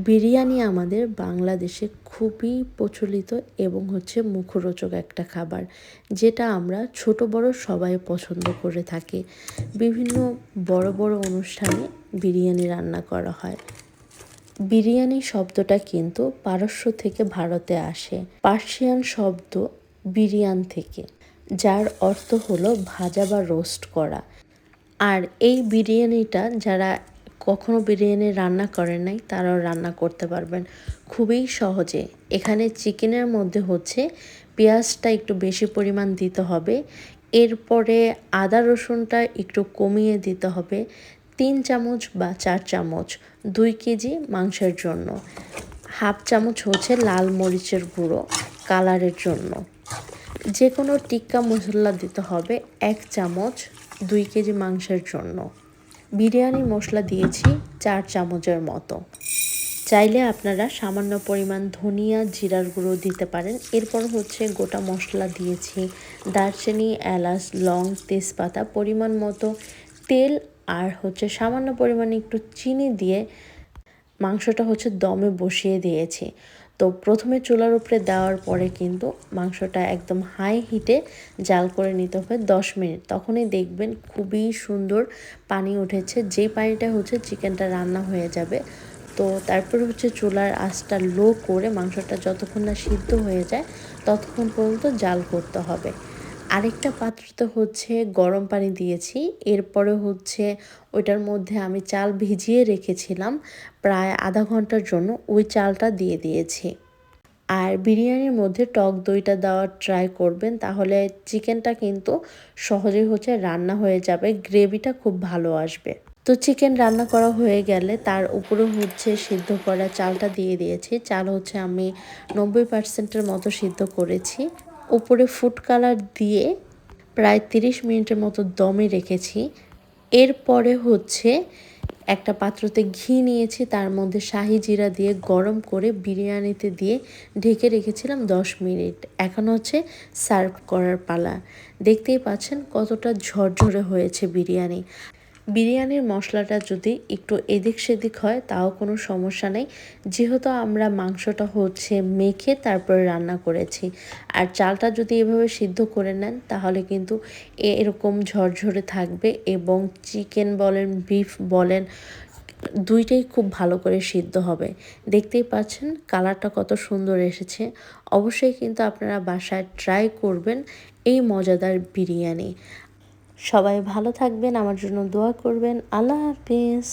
বিরিয়ানি আমাদের বাংলাদেশে খুবই প্রচলিত এবং মুখরোচক একটা খাবার, যেটা আমরা ছোট বড় সবাই পছন্দ করে থাকি। বিভিন্ন বড় বড় অনুষ্ঠানে বিরিয়ানি রান্না করা হয়। বিরিয়ানি শব্দটা কিন্তু পারস্য থেকে ভারতে আসে, পার্সিয়ান শব্দ বিরিয়ান থেকে, যার অর্থ হলো ভাজা বা রোস্ট করা। আর এই বিরিয়ানিটা যারা কখনো বিরিয়ানি রান্না করেন নাই তারাও রান্না করতে পারবেন খুবই সহজে। এখানে চিকেনের মধ্যে পেঁয়াজটা একটু বেশি পরিমাণ দিতে হবে, এরপরে আদা রসুনটা একটু কমিয়ে দিতে হবে 3 চামচ বা 4 চামচ 2 কেজি মাংসের জন্য। হাফ চামচ লাল মরিচের গুঁড়ো কালারের জন্য। যে কোনো টিক্কা মশলা দিতে হবে 1 চামচ 2 কেজি মাংসের জন্য। বিরিয়ানি মশলা দিয়েছি 4 চামচের মতো। চাইলে আপনারা সামান্য পরিমাণ ধনিয়া জিরার গুঁড়ো দিতে পারেন। এরপর গোটা মশলা দিয়েছি, দারচিনি, এলাচ, লং, তেজপাতা, পরিমাণ মতো তেল, আর সামান্য পরিমাণে একটু চিনি দিয়ে মাংসটা দমে বসিয়ে দিয়েছি। তো প্রথমে চুলার উপরে দেওয়ার পরে কিন্তু মাংসটা একদম হাই হিটে জাল করে নিতে হবে 10 মিনিট। তখনই দেখবেন খুবই সুন্দর পানি উঠেছে, যেই পানিটা চিকেনটা রান্না হয়ে যাবে। তো তারপরে চুলার আঁচটা লো করে মাংসটা যতক্ষণ না সিদ্ধ হয়ে যায় ততক্ষণ পর্যন্ত জাল করতে হবে। আরেকটা পাত্রতে গরম পানি দিয়েছি। এরপরে ওইটার মধ্যে আমি চাল ভিজিয়ে রেখেছিলাম প্রায় আধা ঘন্টার জন্য, ওই চালটা দিয়ে দিয়েছি। আর বিরিয়ানির মধ্যে টক দইটা দেওয়ার ট্রাই করবেন, তাহলে চিকেনটা কিন্তু সহজেই রান্না হয়ে যাবে, গ্রেভিটা খুব ভালো আসবে। তো চিকেন রান্না করা হয়ে গেলে তার উপরে সিদ্ধ করা চালটা দিয়ে দিয়েছি। চাল আমি 90%-এর মতো সিদ্ধ করেছি। উপরে ফুড কালার দিয়ে প্রায় 30 মিনিটের মতো দমে রেখেছি। এরপরে একটা পাত্রতে ঘি নিয়েছি, তার মধ্যে শাহি জিরা দিয়ে গরম করে বিরিয়ানিতে দিয়ে ঢেকে রেখেছিলাম 10 মিনিট। এখন সার্ভ করার পালা। দেখতেই পাচ্ছেন কতটা ঝরঝরে হয়েছে বিরিয়ানি। বিরিয়ানির মশলাটা যদি একটু এদিক সেদিক হয় তাও কোনো সমস্যা নেই, যেহেতু আমরা মাংসটা মেখে তারপরে রান্না করেছি। আর চালটা যদি এভাবে সিদ্ধ করে নেন তাহলে কিন্তু এরকম ঝরঝরে থাকবে, এবং চিকেন বলেন বিফ বলেন দুইটাই খুব ভালো করে সিদ্ধ হবে। দেখতেই পাচ্ছেন কালারটা কত সুন্দর এসেছে। অবশ্যই কিন্তু আপনারা বাসায় ট্রাই করবেন এই মজাদার বিরিয়ানি। সবাই ভালো থাকবেন, আমার জন্য দোয়া করবেন। আল্লাহ হাফিজ।